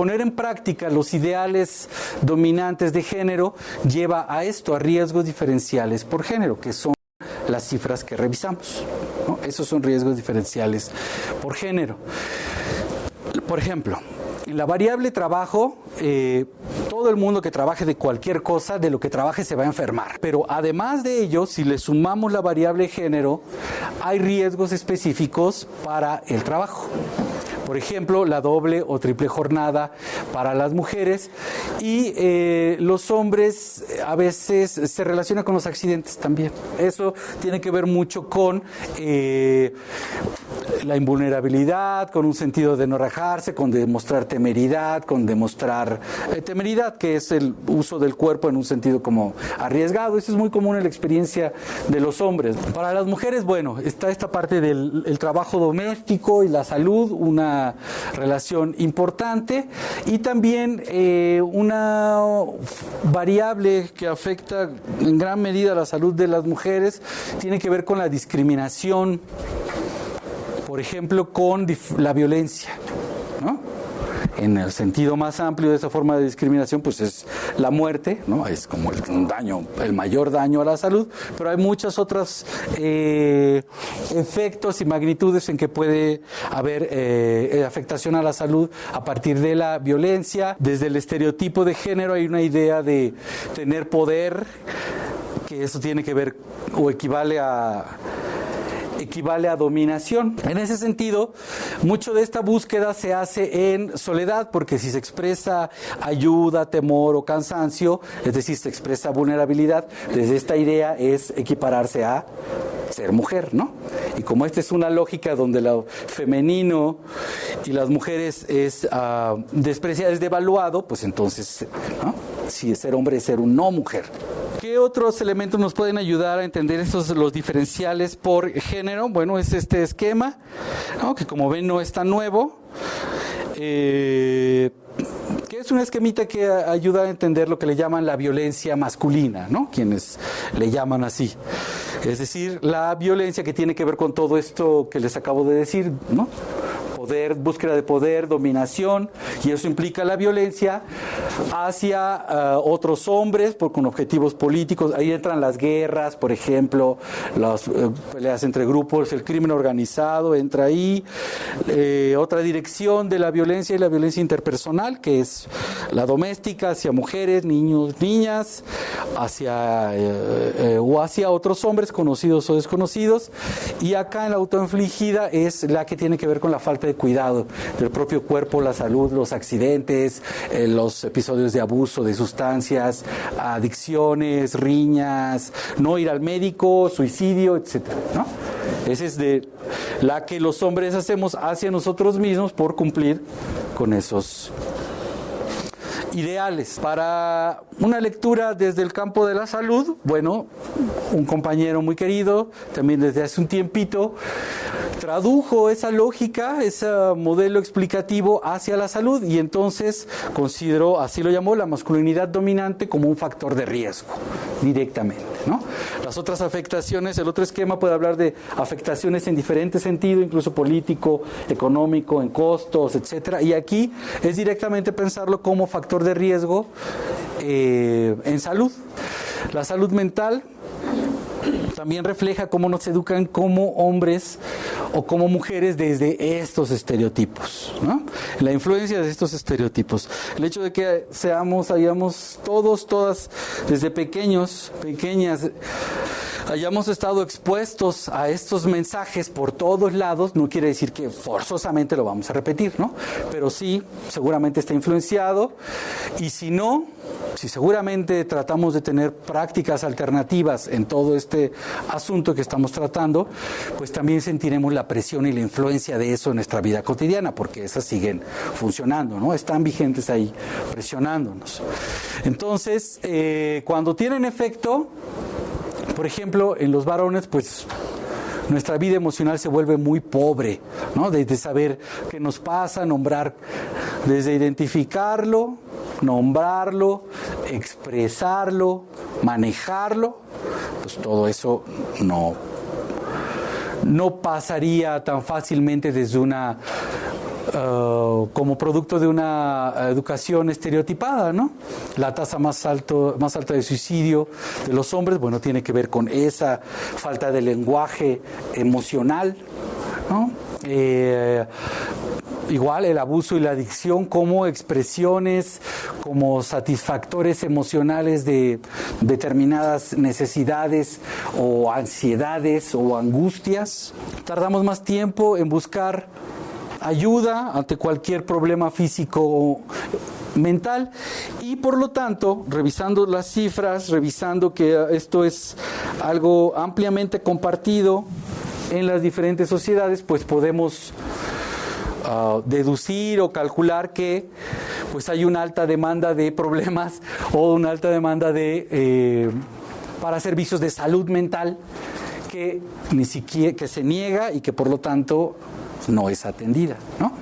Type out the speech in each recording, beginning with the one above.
poner en práctica los ideales dominantes de género lleva a esto, a riesgos diferenciales por género, que son las cifras que revisamos, ¿no? Esos son riesgos diferenciales por género. Por ejemplo, en la variable trabajo, todo el mundo que trabaje de cualquier cosa, de lo que trabaje, se va a enfermar. Pero además de ello, si le sumamos la variable género, hay riesgos específicos para el trabajo. Por ejemplo, la doble o triple jornada para las mujeres, y los hombres a veces se relaciona con los accidentes también. Eso tiene que ver mucho con la invulnerabilidad, con un sentido de no rajarse, con demostrar temeridad, temeridad, que es el uso del cuerpo en un sentido como arriesgado. Eso es muy común en la experiencia de los hombres. Para las mujeres, bueno, está esta parte del trabajo doméstico y la salud, una relación importante, y también una variable que afecta en gran medida la salud de las mujeres tiene que ver con la discriminación, por ejemplo, con la violencia, ¿no? En el sentido más amplio de esa forma de discriminación, pues es la muerte, ¿no? Es como el mayor daño a la salud, pero hay muchos otros efectos y magnitudes en que puede haber afectación a la salud a partir de la violencia. Desde el estereotipo de género hay una idea de tener poder, que eso tiene que ver o equivale a dominación. En ese sentido, mucho de esta búsqueda se hace en soledad, porque si se expresa ayuda, temor o cansancio, es decir, se expresa vulnerabilidad, desde esta idea es equipararse a ser mujer, ¿no? Y como esta es una lógica donde lo femenino y las mujeres es despreciado, es devaluado, pues entonces, ¿no? Si ser hombre es ser un no mujer. ¿Qué otros elementos nos pueden ayudar a entender los diferenciales por género? Bueno, es este esquema, ¿no? Que como ven no es tan nuevo, que es un esquemita que ayuda a entender lo que le llaman la violencia masculina, ¿no? Quienes le llaman así. Es decir, la violencia que tiene que ver con todo esto que les acabo de decir, ¿no? Poder, búsqueda de poder, dominación, y eso implica la violencia hacia otros hombres con objetivos políticos. Ahí entran las guerras, por ejemplo, las peleas entre grupos, el crimen organizado entra ahí. Otra dirección de la violencia y la violencia interpersonal, que es la doméstica hacia mujeres, niños, niñas, o hacia otros hombres conocidos o desconocidos. Y acá en la autoinfligida es la que tiene que ver con la falta de cuidado del propio cuerpo, la salud, los accidentes, los episodios de abuso de sustancias, adicciones, riñas, no ir al médico, suicidio, etcétera, ¿no? Esa es de la que los hombres hacemos hacia nosotros mismos por cumplir con esos ideales. Para una lectura desde el campo de la salud, bueno, un compañero muy querido, también desde hace un tiempito, tradujo esa lógica, ese modelo explicativo hacia la salud, y entonces consideró, así lo llamó, la masculinidad dominante como un factor de riesgo, directamente, ¿no? Las otras afectaciones, el otro esquema puede hablar de afectaciones en diferentes sentidos, incluso político, económico, en costos, etcétera, y aquí es directamente pensarlo como factor de riesgo en salud. La salud mental también refleja cómo nos educan como hombres o como mujeres desde estos estereotipos, ¿no? La influencia de estos estereotipos. El hecho de que hayamos todas, desde pequeñas, hayamos estado expuestos a estos mensajes por todos lados, no quiere decir que forzosamente lo vamos a repetir, ¿no? Pero sí, seguramente está influenciado, y si seguramente tratamos de tener prácticas alternativas en todo este asunto que estamos tratando, pues también sentiremos la presión y la influencia de eso en nuestra vida cotidiana, porque esas siguen funcionando, ¿no? Están vigentes ahí, presionándonos. Entonces, cuando tienen efecto, por ejemplo, en los varones, pues nuestra vida emocional se vuelve muy pobre, ¿no? Desde saber qué nos pasa, desde identificarlo, nombrarlo, expresarlo, manejarlo, pues todo eso no pasaría tan fácilmente desde una como producto de una educación estereotipada, ¿no? La tasa más alta de suicidio de los hombres, bueno, tiene que ver con esa falta de lenguaje emocional, ¿no? Igual el abuso y la adicción como expresiones, como satisfactores emocionales de determinadas necesidades o ansiedades o angustias. Tardamos más tiempo en buscar ayuda ante cualquier problema físico o mental, y por lo tanto, revisando las cifras, revisando que esto es algo ampliamente compartido en las diferentes sociedades, pues podemos deducir o calcular que pues hay una alta demanda de problemas o una alta demanda para servicios de salud mental que ni siquiera que se niega y que por lo tanto no es atendida, ¿no?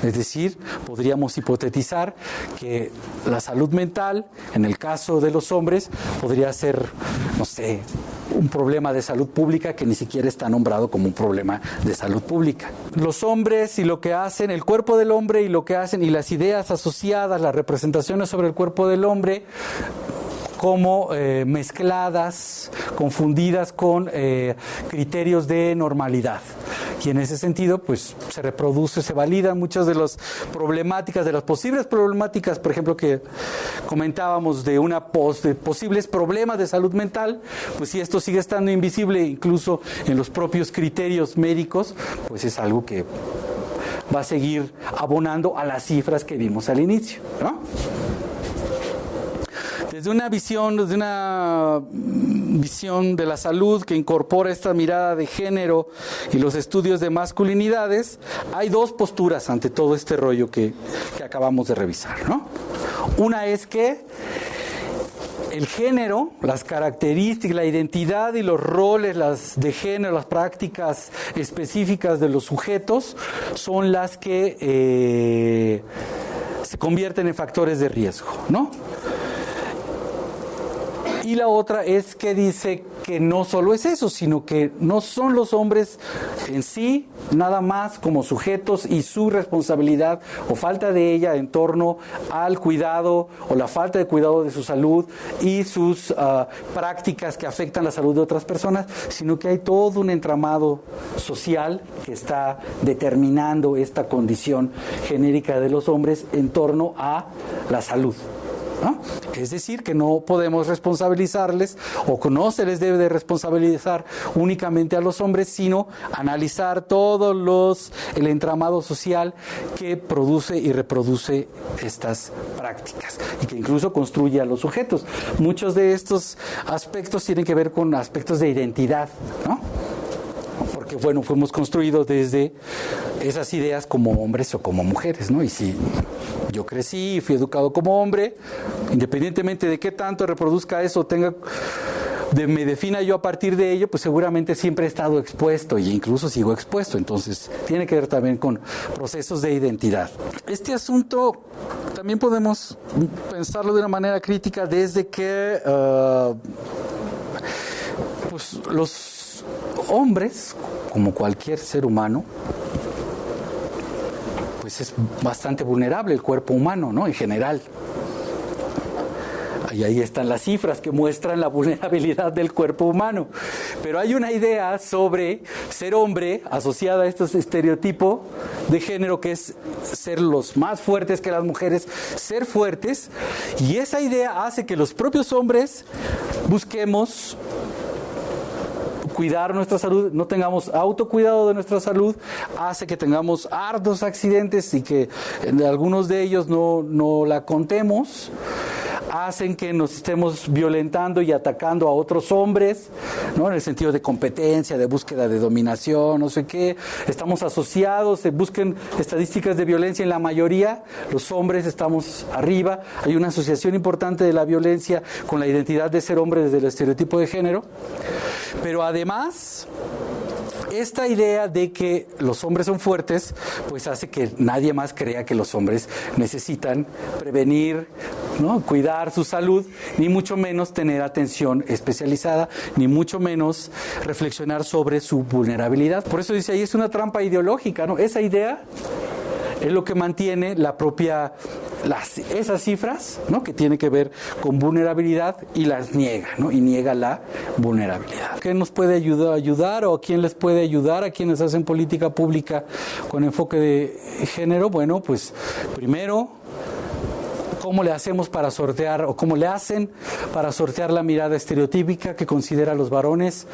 Es decir, podríamos hipotetizar que la salud mental, en el caso de los hombres, podría ser, no sé, un problema de salud pública que ni siquiera está nombrado como un problema de salud pública. Los hombres y lo que hacen, el cuerpo del hombre y lo que hacen, y las ideas asociadas, las representaciones sobre el cuerpo del hombre, como mezcladas, confundidas con criterios de normalidad. Y en ese sentido, pues se reproduce, se validan muchas de las problemáticas, de las posibles problemáticas, por ejemplo, que comentábamos de posibles problemas de salud mental, pues si esto sigue estando invisible incluso en los propios criterios médicos, pues es algo que va a seguir abonando a las cifras que vimos al inicio, ¿no? Desde una visión de la salud que incorpora esta mirada de género y los estudios de masculinidades, hay dos posturas ante todo este rollo que acabamos de revisar, ¿no? Una es que el género, las características, la identidad y los roles de género, las prácticas específicas de los sujetos son las que se convierten en factores de riesgo, ¿no? Y la otra es que dice que no solo es eso, sino que no son los hombres en sí nada más como sujetos y su responsabilidad o falta de ella en torno al cuidado o la falta de cuidado de su salud y sus prácticas que afectan la salud de otras personas, sino que hay todo un entramado social que está determinando esta condición genérica de los hombres en torno a la salud, ¿no? Es decir, que no podemos responsabilizarles o que no se les debe de responsabilizar únicamente a los hombres, sino analizar el entramado social que produce y reproduce estas prácticas y que incluso construye a los sujetos. Muchos de estos aspectos tienen que ver con aspectos de identidad, ¿no? Porque, bueno, fuimos construidos desde esas ideas como hombres o como mujeres, ¿no? Y si yo crecí y fui educado como hombre, independientemente de qué tanto reproduzca eso, me defina yo a partir de ello, pues seguramente siempre he estado expuesto e incluso sigo expuesto. Entonces, tiene que ver también con procesos de identidad. Este asunto también podemos pensarlo de una manera crítica desde que pues los hombres, como cualquier ser humano, pues es bastante vulnerable el cuerpo humano, ¿no? En general. Y ahí están las cifras que muestran la vulnerabilidad del cuerpo humano. Pero hay una idea sobre ser hombre asociada a este estereotipo de género que es ser los más fuertes que las mujeres, ser fuertes, y esa idea hace que los propios hombres busquemos cuidar nuestra salud, no tengamos autocuidado de nuestra salud, hace que tengamos hartos accidentes y que en algunos de ellos no la contemos, hacen que nos estemos violentando y atacando a otros hombres, ¿no? En el sentido de competencia, de búsqueda de dominación, no sé qué. Estamos asociados, se busquen estadísticas de violencia, en la mayoría los hombres estamos arriba. Hay una asociación importante de la violencia con la identidad de ser hombre desde el estereotipo de género. Pero además, esta idea de que los hombres son fuertes, pues hace que nadie más crea que los hombres necesitan prevenir, ¿no? Cuidar su salud, ni mucho menos tener atención especializada, ni mucho menos reflexionar sobre su vulnerabilidad. Por eso dice ahí, es una trampa ideológica, ¿no? Esa idea es lo que mantiene esas cifras, ¿no?, que tiene que ver con vulnerabilidad, y las niega, ¿no?, y niega la vulnerabilidad. ¿Qué nos puede ayudar o quién les puede ayudar a quienes hacen política pública con enfoque de género? Bueno, pues primero, ¿cómo le hacemos para sortear, o cómo le hacen para sortear la mirada estereotípica que considera a los varones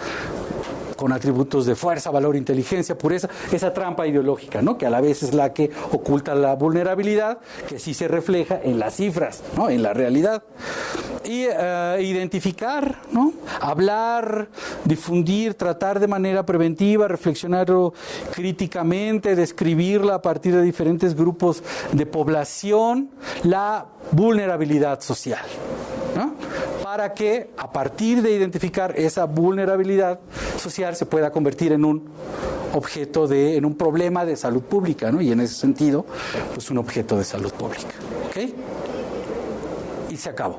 con atributos de fuerza, valor, inteligencia, pureza, esa trampa ideológica, ¿no?, que a la vez es la que oculta la vulnerabilidad, que sí se refleja en las cifras, ¿no?, en la realidad? Y identificar, ¿no?, hablar, difundir, tratar de manera preventiva, reflexionar críticamente, describirla a partir de diferentes grupos de población, la vulnerabilidad social, ¿no?, para que a partir de identificar esa vulnerabilidad social se pueda convertir en un objeto en un problema de salud pública, ¿no?, y en ese sentido, pues un objeto de salud pública, ¿ok? Y se acabó.